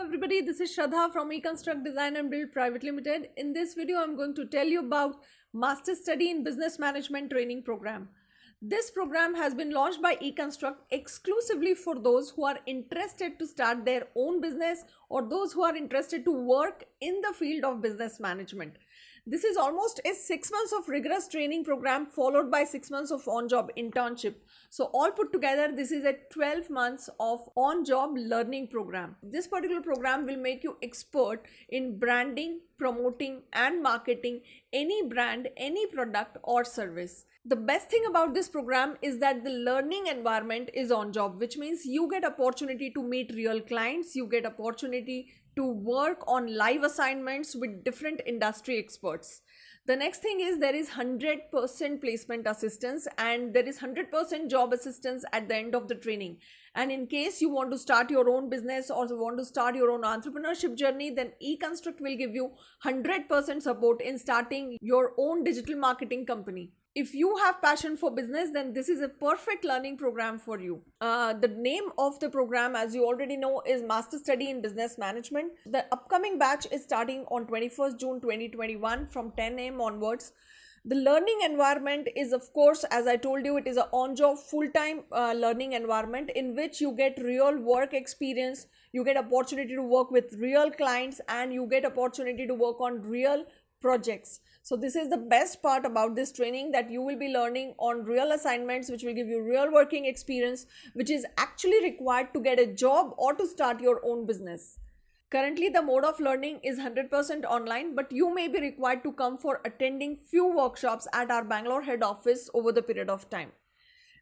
everybody, this is Shraddha from eConstruct Design and Build Private Limited. In this video, I'm going to tell you about Master Study in Business Management Training Program. This program has been launched by eConstruct exclusively for those who are interested to start their own business or those who are interested to work in the field of business management. This is almost a 6 months of rigorous training program followed by 6 months of on-job internship. So all put together, this is a 12 months of on-job learning program. This particular program will make you expert in branding, promoting and marketing any brand, any product or service. The best thing about this program is that the learning environment is on job, which means you get opportunity to meet real clients, you get opportunity to work on live assignments with different industry experts. The next thing is there is 100% placement assistance and there is 100% job assistance at the end of the training. And in case you want to start your own business or want to start your own entrepreneurship journey, then eConstruct will give you 100% support in starting your own digital marketing company. If you have passion for business, then this is a perfect learning program for you. The name of the program, as you already know, is Master Study in Business Management. The upcoming batch is starting on 21st June 2021 from 10 a.m. onwards. The learning environment is, of course, as I told you, it is an on-job full-time learning environment in which you get real work experience, you get opportunity to work with real clients, and you get opportunity to work on real projects. So this is the best part about this training, that you will be learning on real assignments which will give you real working experience, which is actually required to get a job or to start your own business. Currently, the mode of learning is 100% online, but you may be required to come for attending few workshops at our Bangalore head office over the period of time,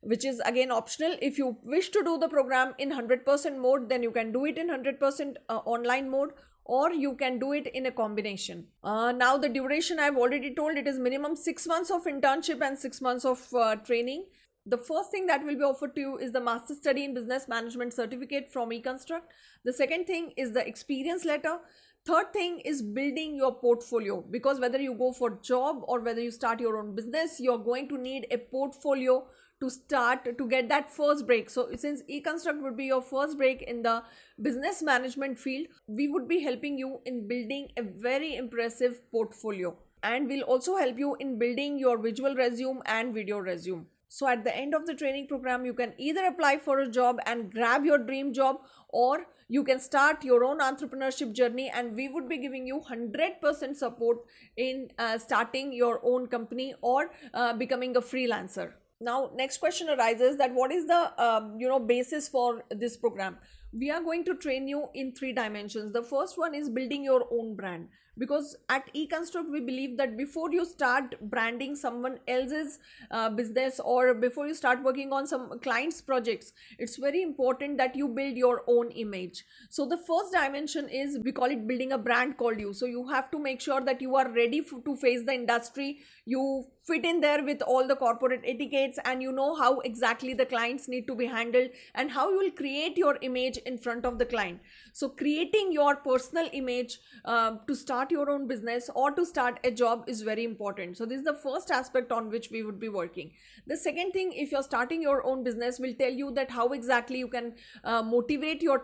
which is again optional. If you wish to do the program in 100% mode, then you can do it in 100% online mode, or you can do it in a combination. Now the duration I've already told, it is minimum 6 months of internship and 6 months of training. The first thing that will be offered to you is the Master Study in Business Management certificate from eConstruct. The second thing is the experience letter. Third thing is building your portfolio, because whether you go for job or whether you start your own business, you're going to need a portfolio to start to get that first break. So since eConstruct would be your first break in the business management field, we would be helping you in building a very impressive portfolio, and we'll also help you in building your visual resume and video resume. So at the end of the training program, you can either apply for a job and grab your dream job, or you can start your own entrepreneurship journey, and we would be giving you 100% support in starting your own company or becoming a freelancer. Now, next question arises that what is the basis for this program? We are going to train you in 3 dimensions. The first one is building your own brand, because at eConstruct we believe that before you start branding someone else's business or before you start working on some clients' projects, it's very important that you build your own image. So the first dimension is, we call it building a brand called you. So you have to make sure that you are ready to face the industry, you fit in there with all the corporate etiquettes, and you know how exactly the clients need to be handled and how you will create your image in front of the client. So creating your personal image to start your own business or to start a job is very important. So this is the first aspect on which we would be working. The second thing, if you're starting your own business, will tell you that how exactly you can motivate your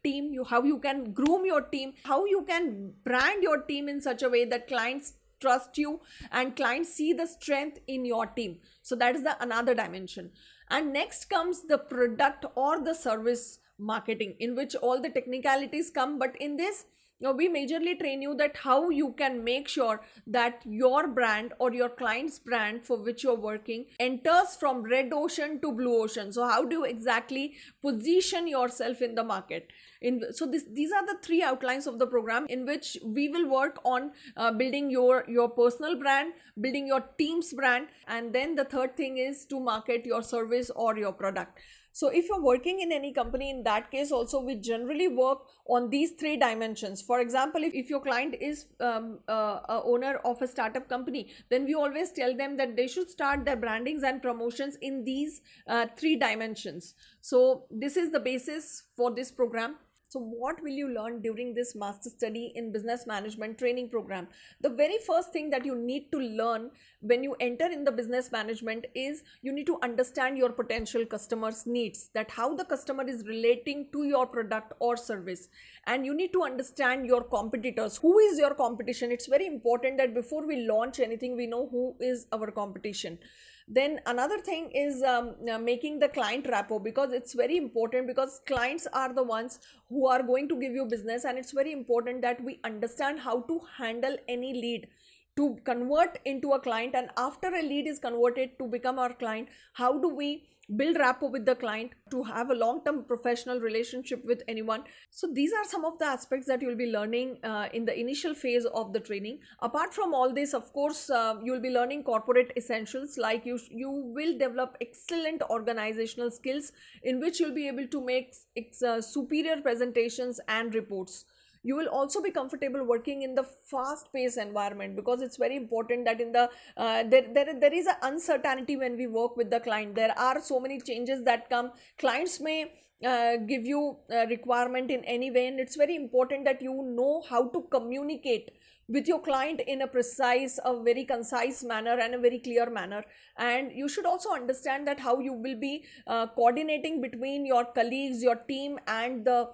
team, how you can groom your team, how you can brand your team in such a way that clients trust you and clients see the strength in your team. So that is the another dimension. And next comes the product or the service marketing, in which all the technicalities come. But in this, we majorly train you that how you can make sure that your brand or your client's brand for which you're working enters from red ocean to blue ocean. So how do you exactly position yourself in the market? So these are the 3 outlines of the program in which we will work on building your personal brand, building your team's brand, and then the third thing is to market your service or your product. So if you're working in any company, in that case also we generally work on these 3 dimensions. For example, if your client is a owner of a startup company, then we always tell them that they should start their brandings and promotions in these 3 dimensions. So this is the basis for this program. So what will you learn during this master study in business management training program? The very first thing that you need to learn when you enter in the business management is you need to understand your potential customers' needs, that how the customer is relating to your product or service. And you need to understand your competitors. Who is your competition? It's very important that before we launch anything, we know who is our competition. Then another thing is making the client rapport, because it's very important, because clients are the ones who are going to give you business, and it's very important that we understand how to handle any lead to convert into a client. And after a lead is converted to become our client, how do we build rapport with the client to have a long-term professional relationship with anyone? So these are some of the aspects that you'll be learning in the initial phase of the training. Apart from all this, of course, you'll be learning corporate essentials, like you will develop excellent organizational skills in which you'll be able to make superior presentations and reports. You will also be comfortable working in the fast paced environment, because it's very important that in the there is an uncertainty when we work with the client. There are so many changes that come. Clients may give you a requirement in any way, and it's very important that you know how to communicate with your client in a precise, a very concise manner and a very clear manner. And you should also understand that how you will be coordinating between your colleagues, your team, and the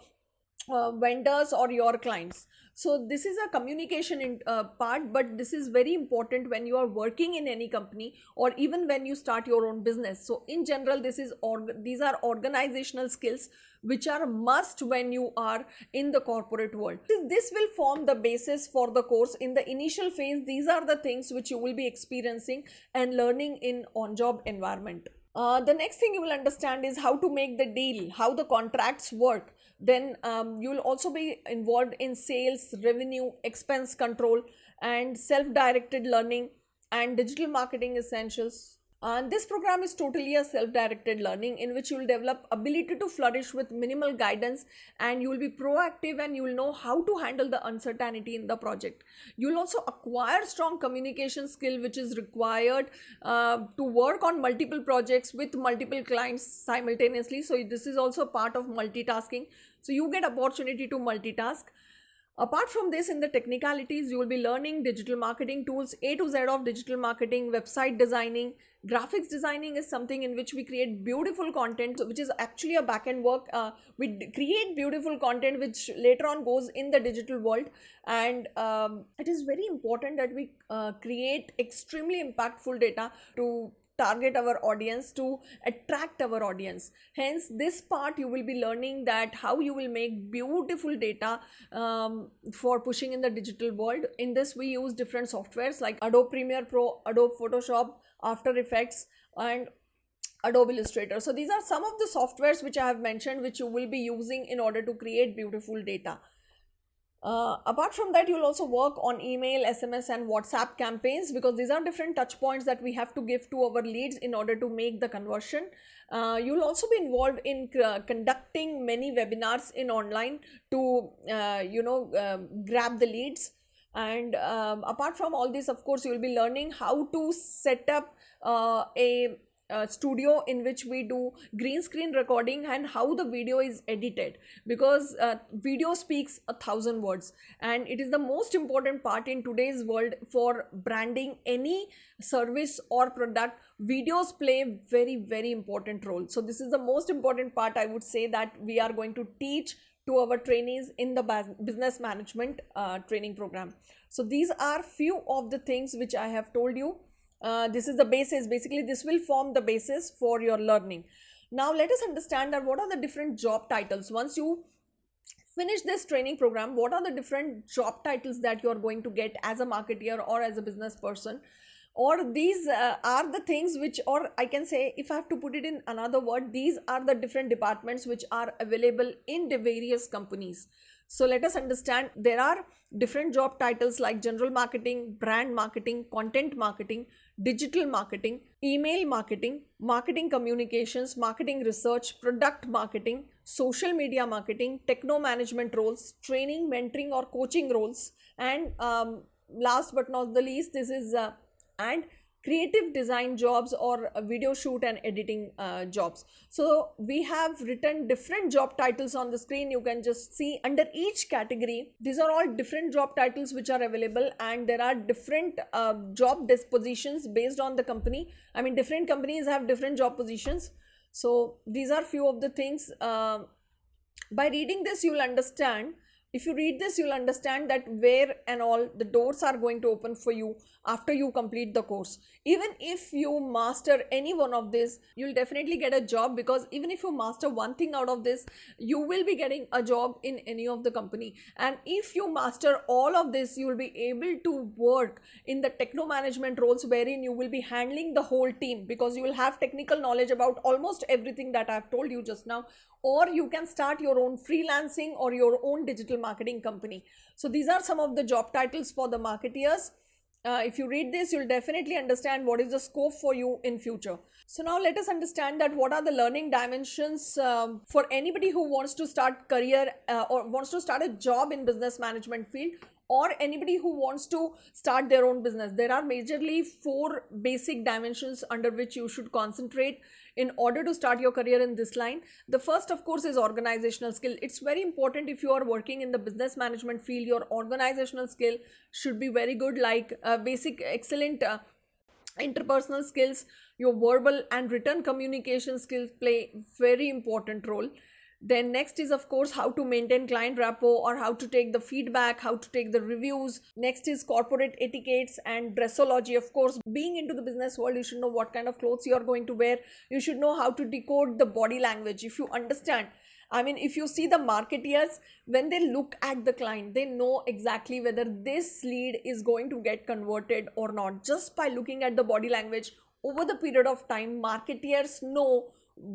vendors or your clients. So this is a communication part, but this is very important when you are working in any company, or even when you start your own business. So in general, these are organizational skills which are must when you are in the corporate world. This will form the basis for the course. In the initial phase, these are the things which you will be experiencing and learning in on-job environment. The next thing you will understand is how to make the deal, how the contracts work. Then you will also be involved in sales, revenue, expense control, and self-directed learning and digital marketing essentials. And this program is totally a self-directed learning in which you will develop ability to flourish with minimal guidance, and you will be proactive, and you will know how to handle the uncertainty in the project. You will also acquire strong communication skill, which is required to work on multiple projects with multiple clients simultaneously. So this is also part of multitasking. So you get opportunity to multitask. Apart from this, in the technicalities, you will be learning digital marketing tools, A to Z of digital marketing, website designing. Graphics designing is something in which we create beautiful content, which is actually a back-end work. We create beautiful content which later on goes in the digital world. And it is very important that we create extremely impactful data to target our audience, to attract our audience. Hence this part you will be learning that how you will make beautiful data for pushing in the digital world. In this we use different softwares like Adobe Premiere Pro, Adobe Photoshop, After Effects, and Adobe Illustrator. So these are some of the softwares which I have mentioned, which you will be using in order to create beautiful data. Apart from that, you'll also work on email, SMS, and WhatsApp campaigns, because these are different touch points that we have to give to our leads in order to make the conversion. You'll also be involved in conducting many webinars in online to grab the leads. And apart from all this, of course, you'll be learning how to set up a studio in which we do green screen recording, and how the video is edited, because video speaks 1,000 words, and it is the most important part in today's world for branding any service or product. Videos play very, very important role. So this is the most important part, I would say, that we are going to teach to our trainees in the business management training program. So these are few of the things which I have told you. This is the basis. Basically, this will form the basis for your learning. Now, let us understand that what are the different job titles. Once you finish this training program, what are the different job titles that you are going to get as a marketeer or as a business person? Or these are the things which, or I can say, if I have to put it in another word, these are the different departments which are available in the various companies. So let us understand, there are different job titles like general marketing, brand marketing, content marketing, digital marketing, email marketing, marketing communications, marketing research, product marketing, social media marketing, techno management roles, training, mentoring or coaching roles, and last but not the least, this is and creative design jobs or video shoot and editing jobs. So we have written different job titles on the screen. You can just see under each category, these are all different job titles which are available, and there are different job dispositions based on the company. I mean, different companies have different job positions. So these are few of the things. By reading this, you'll understand. If you read this, you'll understand that where and all the doors are going to open for you after you complete the course. Even if you master any one of this, you'll definitely get a job, because even if you master one thing out of this, you will be getting a job in any of the company. And if you master all of this, you will be able to work in the techno management roles, wherein you will be handling the whole team, because you will have technical knowledge about almost everything that I've told you just now. Or you can start your own freelancing or your own digital marketing company. So these are some of the job titles for the marketeers. If you read this, you'll definitely understand what is the scope for you in future. So now let us understand that what are the learning dimensions for anybody who wants to start career or wants to start a job in business management field, or anybody who wants to start their own business. There are majorly 4 basic dimensions under which you should concentrate in order to start your career in this line. The first, of course, is organizational skill. It's very important. If you are working in the business management field, your organizational skill should be very good, like basic excellent interpersonal skills. Your verbal and written communication skills play very important role. Then next is, of course, how to maintain client rapport, or how to take the feedback, how to take the reviews. Next is corporate etiquettes and dressology. Of course, being into the business world, you should know what kind of clothes you are going to wear. You should know how to decode the body language. If you understand, I mean, if you see the marketeers, when they look at the client, they know exactly whether this lead is going to get converted or not. Just by looking at the body language over the period of time, marketeers know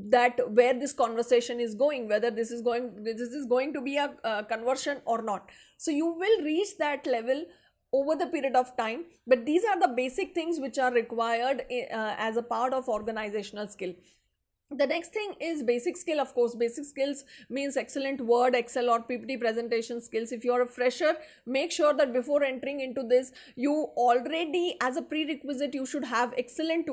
that where this conversation is going, whether this is going to be a conversion or not. So you will reach that level over the period of time, but these are the basic things which are required as a part of organizational skill. The next thing is basic skill. Of course, basic skills means excellent Word, Excel or PPT presentation skills. If you are a fresher, make sure that before entering into this, you already, as a prerequisite, you should have excellent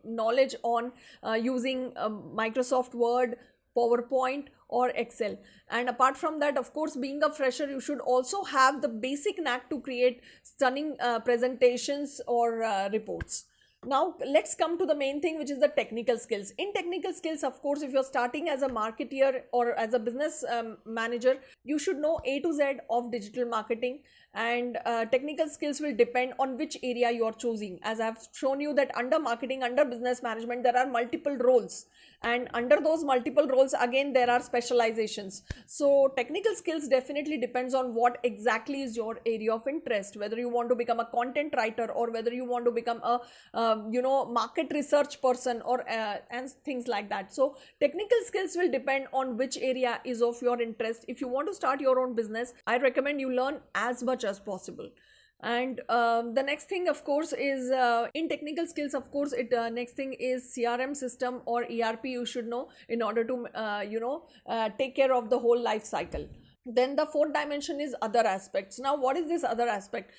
knowledge on using Microsoft Word, PowerPoint or Excel. And apart from that, of course, being a fresher, you should also have the basic knack to create stunning presentations or reports. Now let's come to the main thing, which is the technical skills. In technical skills, of course, if you're starting as a marketeer or as a business manager, you should know A to Z of digital marketing, and technical skills will depend on which area you are choosing. As I've shown you that under marketing, under business management, there are multiple roles, and under those multiple roles, again, there are specializations. So technical skills definitely depends on what exactly is your area of interest, whether you want to become a content writer or whether you want to become a market research person or and things like that. So technical skills will depend on which area is of your interest. If you want to start your own business, I recommend you learn as much as possible. And the next thing, of course, is in technical skills, of course, next thing is CRM system or ERP you should know in order to take care of the whole life cycle. Then the 4th dimension is other aspects. Now what is this other aspect?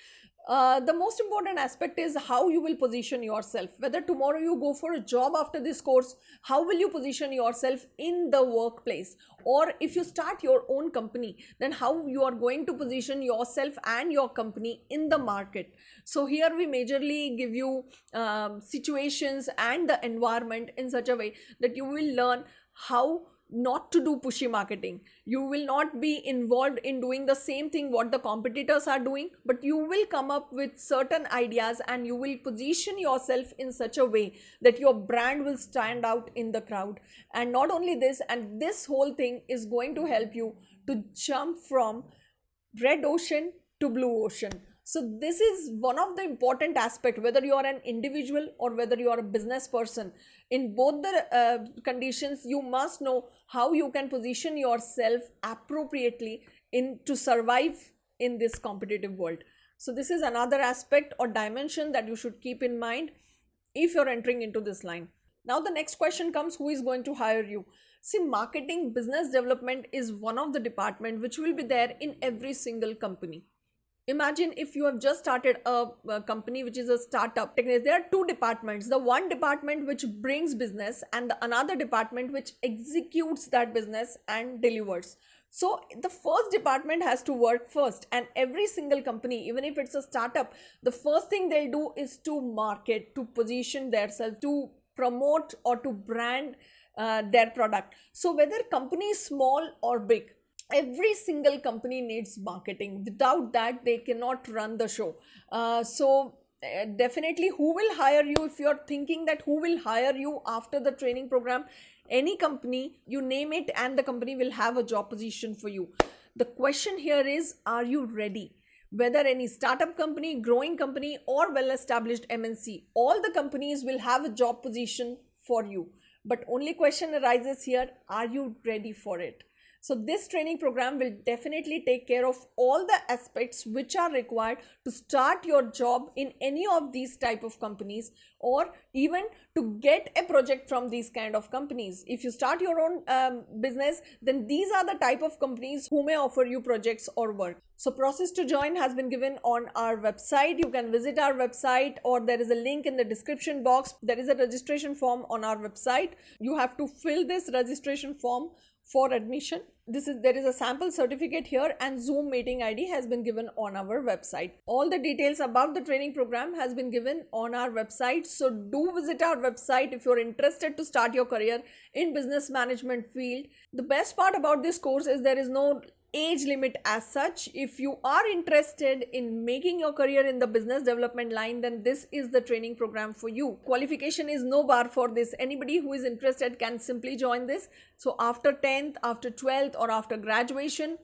The most important aspect is how you will position yourself. Whether tomorrow you go for a job after this course, how will you position yourself in the workplace? Or if you start your own company, then how you are going to position yourself and your company in the market. So here we majorly give you situations and the environment in such a way that you will learn how not to do pushy marketing. You will not be involved in doing the same thing what the competitors are doing, but you will come up with certain ideas and you will position yourself in such a way that your brand will stand out in the crowd. And not only this, and this whole thing is going to help you to jump from red ocean to blue ocean. So this is one of the important aspects, whether you are an individual or whether you are a business person. In both the conditions, you must know how you can position yourself appropriately to survive in this competitive world. So this is another aspect or dimension that you should keep in mind if you're entering into this line. Now the next question comes, who is going to hire you? See, marketing, business development is one of the department which will be there in every single company. Imagine if you have just started a company which is a startup. There are two departments, the one department which brings business and the another department which executes that business and delivers. So the first department has to work first, and every single company, even if it's a startup, the first thing they'll do is to market, to position themselves, to promote or to brand their product. So whether company is small or big, every single company needs marketing. Without that, they cannot run the show. Definitely, who will hire you? If you're thinking that who will hire you after the training program, any company, you name it, and the company will have a job position for you. The question here is, are you ready? Whether any startup company, growing company, or well established MNC, all the companies will have a job position for you. But only question arises here, are you ready for it? So this training program will definitely take care of all the aspects which are required to start your job in any of these type of companies, or even to get a project from these kind of companies. If you start your own business, then these are the type of companies who may offer you projects or work. So process to join has been given on our website. You can visit our website, or there is a link in the description box. There is a registration form on our website. You have to fill this registration form for admission. There is a sample certificate here, and Zoom meeting ID has been given on our website. All the details about the training program has been given on our website. So do visit our website if you're interested to start your career in business management field. The best part about this course is there is no age limit as such. If you are interested in making your career in the business development line, then this is the training program for you. Qualification is no bar for this. Anybody who is interested can simply join this. So after 10th, after 12th, or after graduation,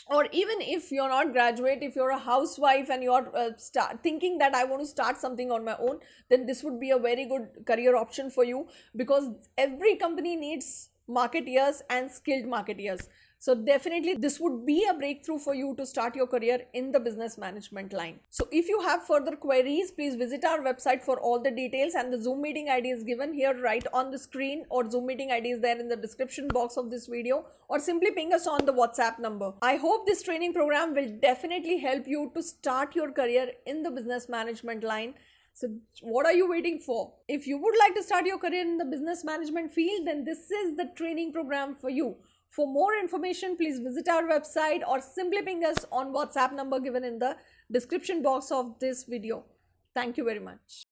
or even if you're not graduate, if you're a housewife and you're thinking that I want to start something on my own, then this would be a very good career option for you, because every company needs marketeers and skilled marketeers. So definitely this would be a breakthrough for you to start your career in the business management line. So if you have further queries, please visit our website for all the details, and the Zoom meeting ID is given here right on the screen, or Zoom meeting ID is there in the description box of this video, or simply ping us on the WhatsApp number. I hope this training program will definitely help you to start your career in the business management line. So what are you waiting for? If you would like to start your career in the business management field, then this is the training program for you. For more information, please visit our website, or simply ping us on WhatsApp number given in the description box of this video. Thank you very much.